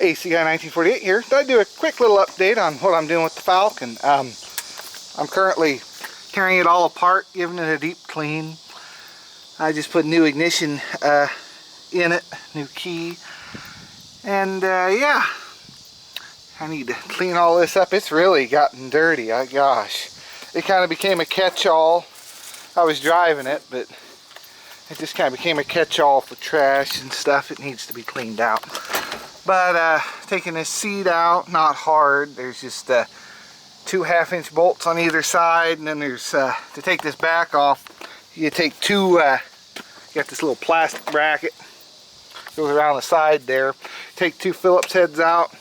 AC Guy 1948 here. I'd do a quick little update on what I'm doing with the Falcon. I'm currently tearing it all apart, giving it a deep clean. I just put new ignition in it, new key, and yeah, I need to clean all this up. It's really gotten dirty. Gosh, it kind of became a catch-all. I was driving it, but it just kind of became a catch-all for trash and stuff. It needs to be cleaned out. But taking this seat out, not hard. There's just 2 1/2-inch bolts on either side, and then there's to take this back off, you take 2 you got this little plastic bracket goes around the side there. Take 2 Phillips heads out,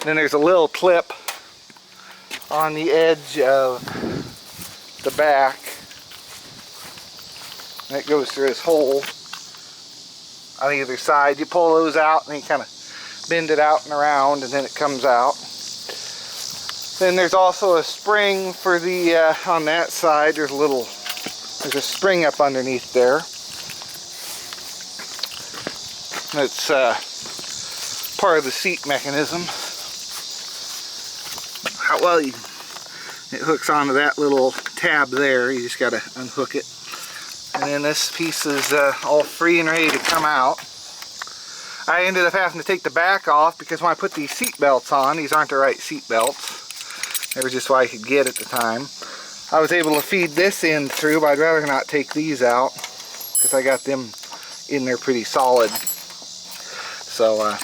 then there's a little clip on the edge of the back, and it goes through this hole on either side. You pull those out and you kind of bend it out and around, and then it comes out. Then there's also a spring for the on that side. There's a spring up underneath there. That's part of the seat mechanism. Well, it hooks onto that little tab there. You just got to unhook it, and then this piece is all free and ready to come out. I ended up having to take the back off because when I put these seat belts on, these aren't the right seat belts. They were just what I could get at the time. I was able to feed this end through, but I'd rather not take these out because I got them in there pretty solid. So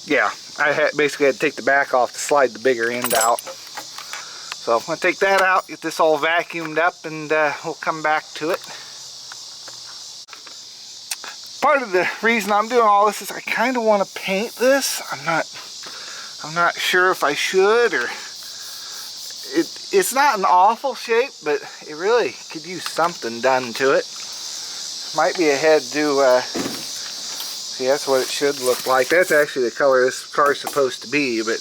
yeah, I basically had to take the back off to slide the bigger end out. So I'm going to take that out, get this all vacuumed up, and we'll come back to it. Part of the reason I'm doing all this is I kind of want to paint this. I'm not sure if I should, or it's not an awful shape, but it really could use something done to it. Might be ahead to see, that's what it should look like. That's actually the color this car's supposed to be, but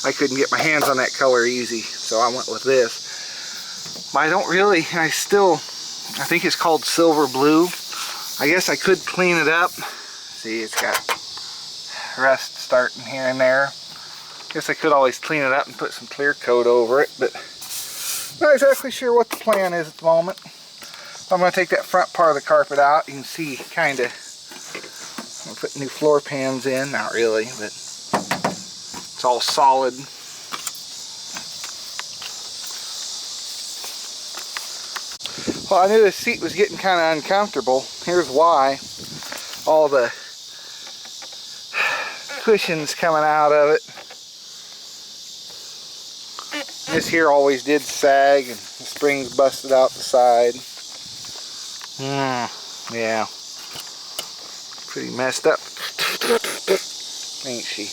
I couldn't get my hands on that color easy, so I went with this. But I don't really, I think it's called silver blue. I guess I could clean it up. See, it's got rust starting here and there. Guess I could always clean it up and put some clear coat over it, but not exactly sure what the plan is at the moment. I'm going to take that front part of the carpet out. You can see kind of, I'm going to put new floor pans in. Not really, but it's all solid. Well, I knew this seat was getting kind of uncomfortable. Here's why. All the cushions coming out of it. This here always did sag, and the springs busted out the side. Yeah. Pretty messed up. Ain't she?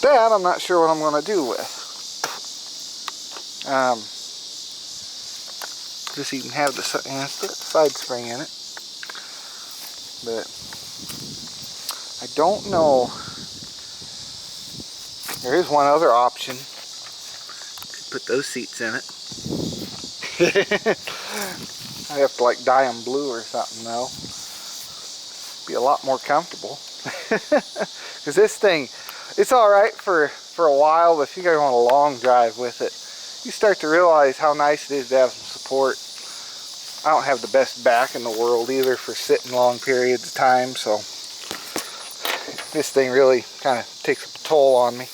That I'm not sure what I'm going to do with. Just even have the side spring in it, but I don't know. There is one other option. Could put those seats in it. I have to like dye them blue or something though. Be a lot more comfortable. Because this thing, it's all right for a while, but if you guys want a long drive with it, you start to realize how nice it is to have some support. I don't have the best back in the world either for sitting long periods of time, so this thing really kind of takes a toll on me.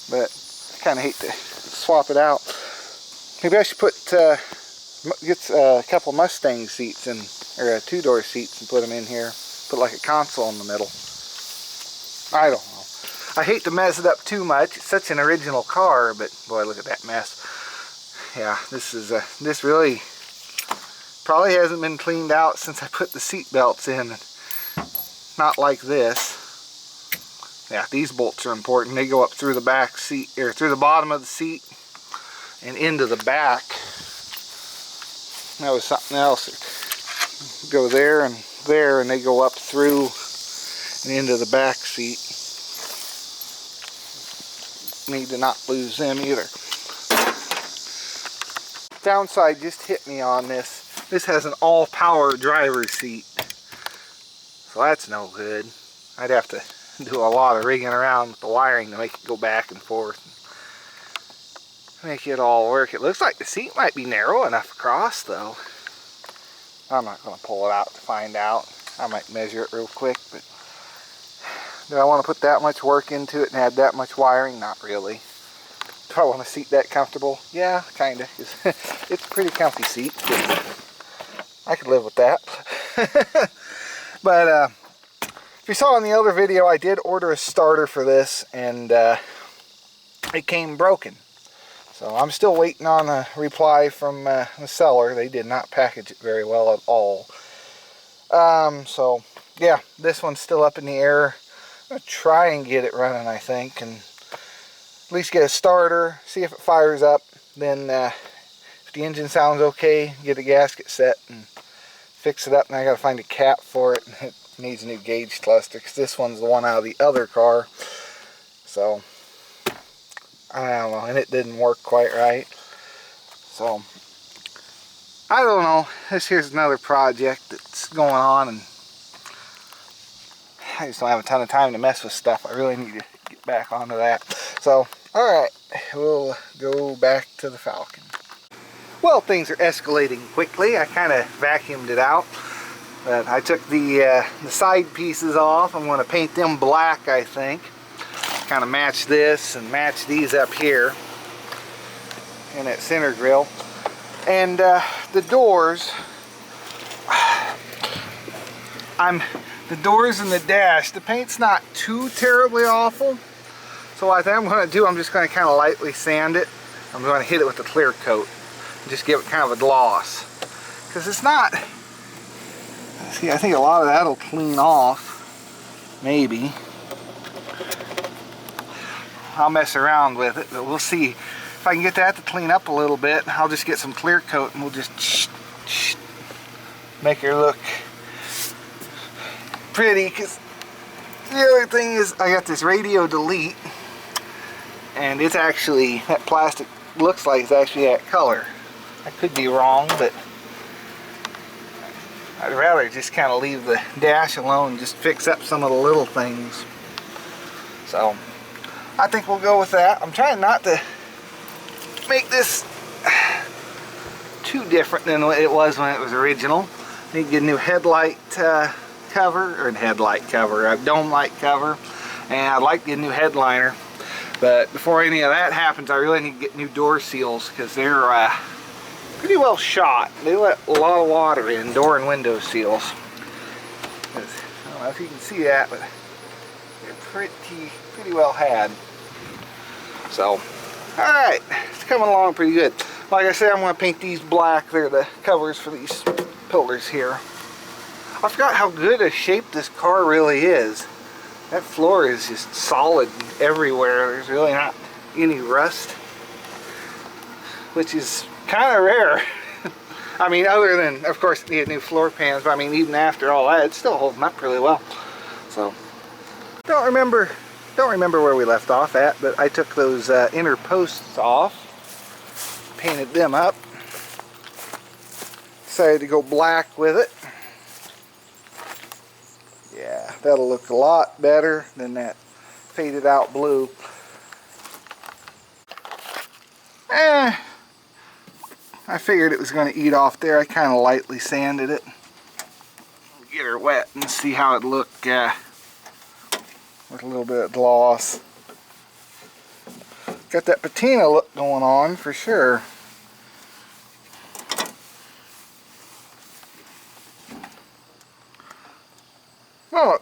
But I kind of hate to swap it out. Maybe I should get a couple Mustang seats in, or 2-door seats, and put them in here. Put like a console in the middle. I don't know. I hate to mess it up too much. It's such an original car, but boy, look at that mess. Yeah, this really probably hasn't been cleaned out since I put the seat belts in. Not like this. Yeah, these bolts are important. They go up through the back seat, or through the bottom of the seat and into the back. That was something else. Go there, and they go up through and into the back seat. Need to not lose them either. Downside just hit me on this. This has an all-power driver's seat. So that's no good. I'd have to do a lot of rigging around with the wiring to make it go back and forth. Make it all work. It looks like the seat might be narrow enough across though. I'm not going to pull it out to find out. I might measure it real quick, but do I want to put that much work into it and add that much wiring? Not really. Do I want a seat that comfortable? Yeah, kind of. It's a pretty comfy seat. I could live with that. But if you saw in the other video, I did order a starter for this, and it came broken. So I'm still waiting on a reply from the seller. They did not package it very well at all. So yeah, this one's still up in the air. I'm going to try and get it running, I think, and at least get a starter, see if it fires up. Then if the engine sounds okay, get a gasket set and fix it up. And I got to find a cap for it. It needs a new gauge cluster because this one's the one out of the other car. So I don't know, and it didn't work quite right. So I don't know. This here's another project that's going on, and I just don't have a ton of time to mess with stuff. I really need to get back onto that. So, alright, we'll go back to the Falcon. Well, things are escalating quickly. I kind of vacuumed it out. But I took the side pieces off. I'm going to paint them black, I think. Kind of match this and match these up here in that center grill. And the doors, the doors and the dash, the paint's not too terribly awful. So what I think I'm going to do, I'm just going to kind of lightly sand it. I'm going to hit it with a clear coat and just give it kind of a gloss. Because it's not, see, I think a lot of that will clean off, maybe. I'll mess around with it, but we'll see. If I can get that to clean up a little bit, I'll just get some clear coat and we'll just make her look pretty. Because the other thing is, I got this radio delete, and it's actually, that plastic looks like it's actually that color. I could be wrong, but I'd rather just kind of leave the dash alone and just fix up some of the little things. So I think we'll go with that. I'm trying not to make this too different than what it was when it was original. I need to get a new headlight cover, or headlight cover, a dome light cover, and I'd like to get a new headliner. But before any of that happens, I really need to get new door seals because they're pretty well shot. They let a lot of water in, door and window seals. I don't know if you can see that, but they're pretty well had. So, alright, it's coming along pretty good. Like I said, I'm going to paint these black. They're the covers for these pillars here. I forgot how good a shape this car really is. That floor is just solid everywhere. There's really not any rust, which is kind of rare. I mean, other than, of course, the new floor pans, but I mean, even after all that, it's still holding up really well. So, don't remember where we left off at, but I took those inner posts off, painted them up, decided to go black with it. Yeah, that'll look a lot better than that faded out blue. I figured it was going to eat off there. I kind of lightly sanded it. Get her wet and see how it looked with a little bit of gloss. Got that patina look going on for sure. Not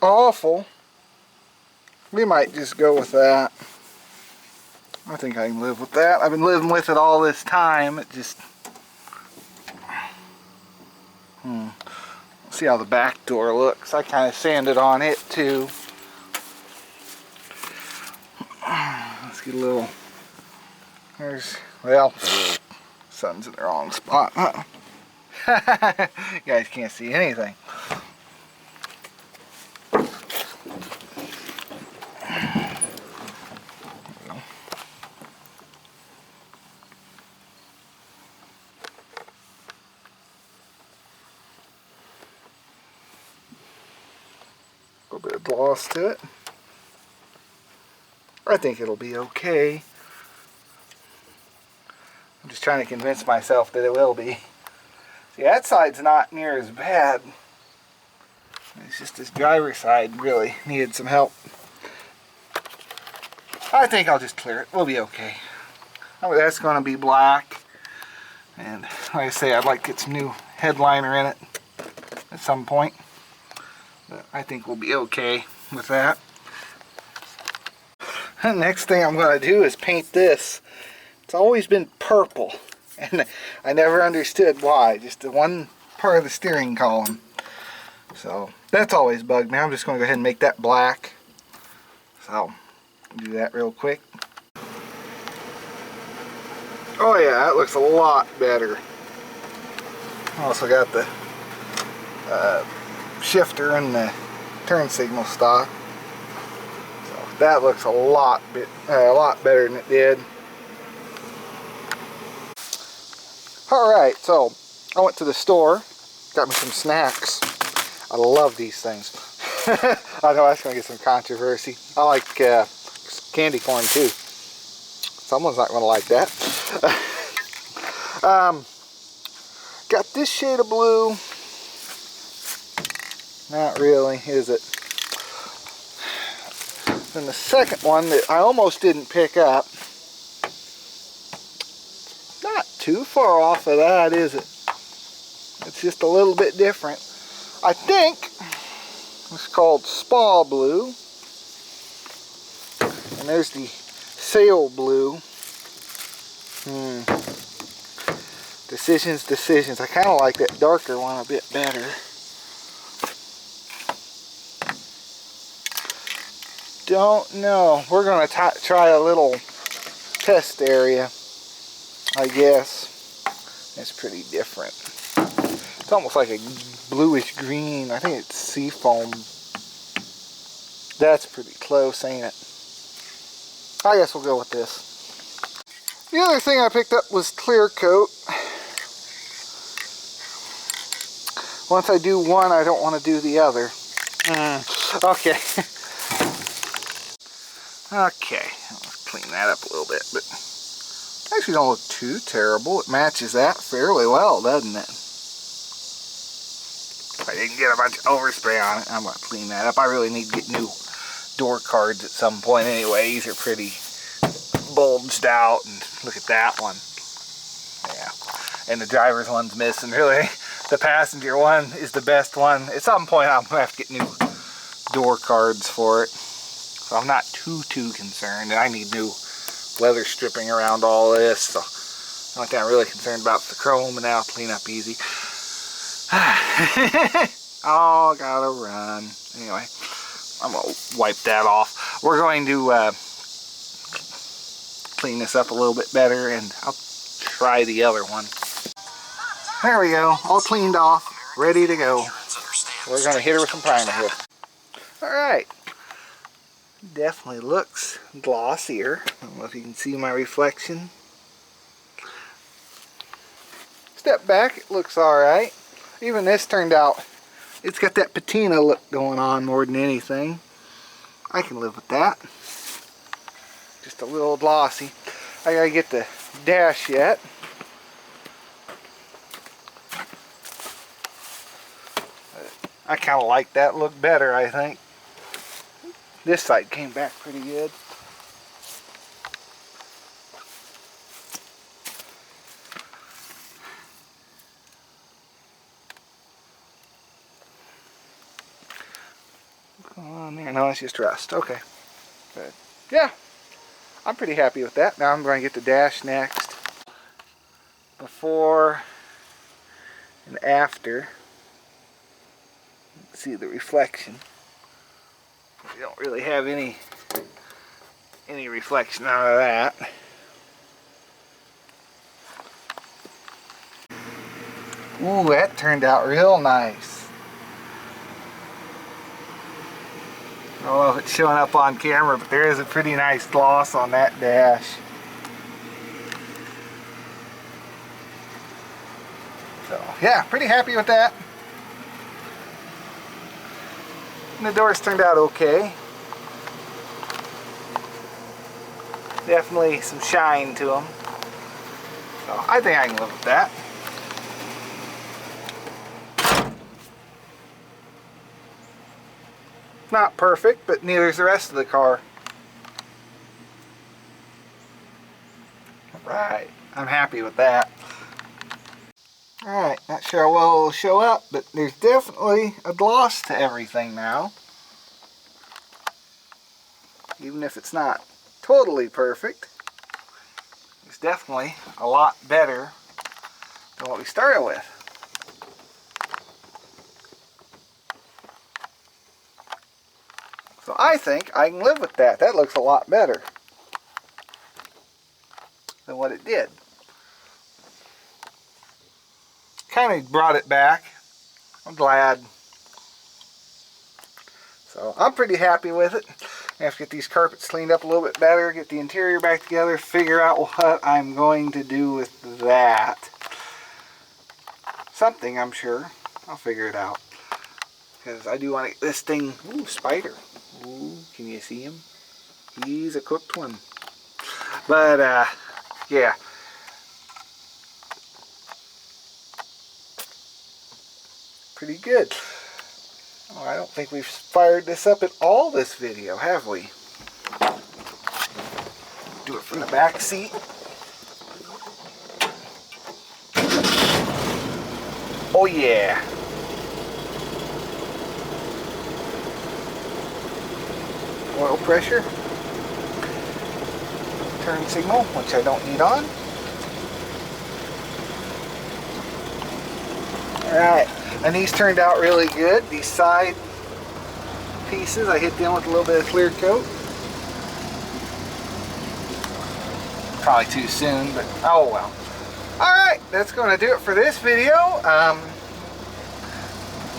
awful. We might just go with that. I think I can live with that. I've been living with it all this time. It just... See how the back door looks. I kind of sanded on it too. Let's get a little... There's... Well, sun's in the wrong spot. You guys can't see anything. A little bit of gloss to it. I think it'll be okay. I'm just trying to convince myself that it will be. See, that side's not near as bad. It's just this driver's side really needed some help. I think I'll just clear it. We'll be okay. Oh, that's going to be black. And like I say, I'd like to get some new headliner in it at some point. But I think we'll be okay with that. The next thing I'm going to do is paint this. It's always been purple. And I never understood why. Just the one part of the steering column. So that's always bugged me. I'm just going to go ahead and make that black. So do that real quick. Oh yeah, that looks a lot better. Also got the shifter and the turn signal stock. So that looks a lot better than it did. Alright, so I went to the store, got me some snacks. I love these things. I know that's going to get some controversy. I like candy corn too. Someone's not going to like that. Got this shade of blue. Not really, is it? Then the second one that I almost didn't pick up. Not too far off of that, is it? It's just a little bit different. I think it's called Spa Blue. And there's the Sail Blue. Decisions. I kind of like that darker one a bit better. Don't know. We're going to try a little test area, I guess. It's pretty different. It's almost like a bluish green. I think it's sea foam. That's pretty close, ain't it? I guess we'll go with this. The other thing I picked up was clear coat. Once I do one, I don't want to do the other. Okay. Okay, let's clean that up a little bit, but actually don't look too terrible. It matches that fairly well, doesn't it? If I didn't get a bunch of overspray on it, I'm going to clean that up. I really need to get new door cards at some point anyway. These are pretty bulged out, and look at that one. Yeah, and the driver's one's missing. Really, the passenger one is the best one. At some point I'm going to have to get new door cards for it. So I'm not too concerned. I need new leather stripping around all this. So the only thing I'm really concerned about is the chrome, and now I'll clean up easy. Oh, gotta run. Anyway, I'm going to wipe that off. We're going to clean this up a little bit better, and I'll try the other one. There we go, all cleaned off, ready to go. We're going to hit her with some primer here. Alright, definitely looks glossier. I don't know if you can see my reflection. Step back, it looks alright. Even this turned out, it's got that patina look going on more than anything. I can live with that. Just a little glossy. I gotta get the dash yet. I kind of like that look better, I think. This side came back pretty good. What's going on there? No, it's just rust. Okay. But yeah, I'm pretty happy with that. Now I'm going to get the dash next. Before and after. See the reflection. We don't really have any reflection out of that. Ooh, that turned out real nice. I don't know if it's showing up on camera, but there is a pretty nice gloss on that dash. So yeah, pretty happy with that. And the doors turned out okay. Definitely some shine to them. So I think I can live with that. Not perfect, but neither is the rest of the car. Right, I'm happy with that. Alright, not sure how well it'll show up, but there's definitely a gloss to everything now. Even if it's not totally perfect, it's definitely a lot better than what we started with. So I think I can live with that. That looks a lot better than what it did. Kind of brought it back. I'm glad. So I'm pretty happy with it. I have to get these carpets cleaned up a little bit better, get the interior back together, figure out what I'm going to do with that. Something, I'm sure. I'll figure it out. Because I do want to get this thing... Ooh, spider. Ooh, can you see him? He's a cooked one. But, yeah. Pretty good. Oh, I don't think we've fired this up at all this video, have we? Do it from the back seat. Oh yeah. Oil pressure. Turn signal, which I don't need on. Alright, and these turned out really good. These side pieces, I hit them with a little bit of clear coat. Probably too soon, but oh well. Alright, that's going to do it for this video.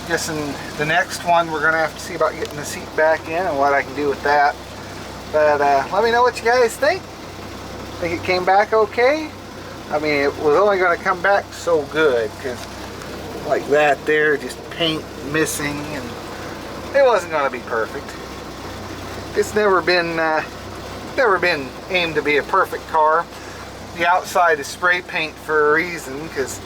Guess in the next one we're going to have to see about getting the seat back in and what I can do with that. But let me know what you guys think. Think it came back okay? I mean, it was only going to come back so good because like that there, just paint missing, and it wasn't going to be perfect. It's never been aimed to be a perfect car. The outside is spray paint for a reason, because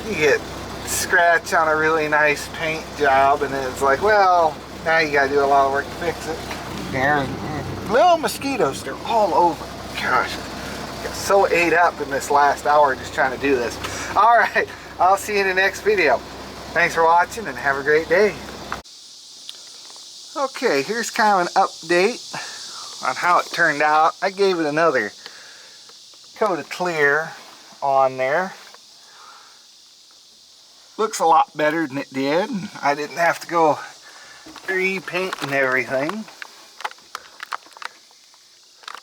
you get scratch on a really nice paint job and then it's like, well, now you gotta do a lot of work to fix it. There's little mosquitoes, they're all over. Gosh, I got so ate up in this last hour just trying to do this. Alright, I'll see you in the next video. Thanks for watching and have a great day. Okay, here's kind of an update on how it turned out. I gave it another coat of clear on there. Looks a lot better than it did. I didn't have to go repainting everything.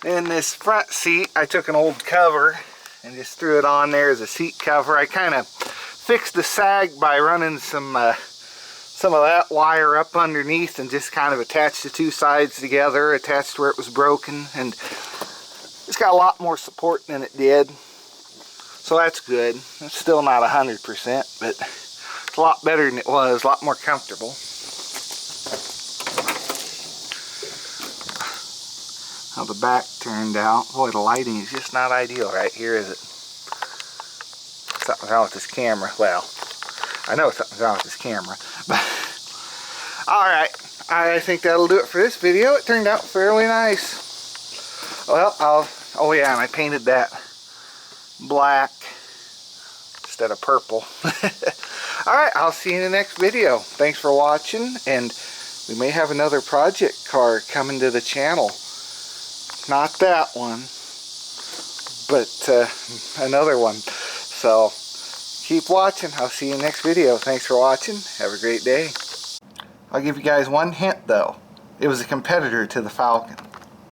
In this front seat, I took an old cover and just threw it on there as a seat cover. I kind of fixed the sag by running some of that wire up underneath and just kind of attached the two sides together, attached where it was broken, and it's got a lot more support than it did. So that's good. It's still not 100%, but it's a lot better than it was, a lot more comfortable. How the back turned out. Boy, the lighting is just not ideal right here, is it? Something's wrong with this camera. Well, I know something's wrong with this camera. But alright, I think that'll do it for this video. It turned out fairly nice. Well, oh yeah, and I painted that black instead of purple. Alright, I'll see you in the next video. Thanks for watching, and we may have another project car coming to the channel. Not that one, but another one. So keep watching. I'll see you in the next video. Thanks for watching. Have a great day. I'll give you guys one hint though. It was a competitor to the Falcon.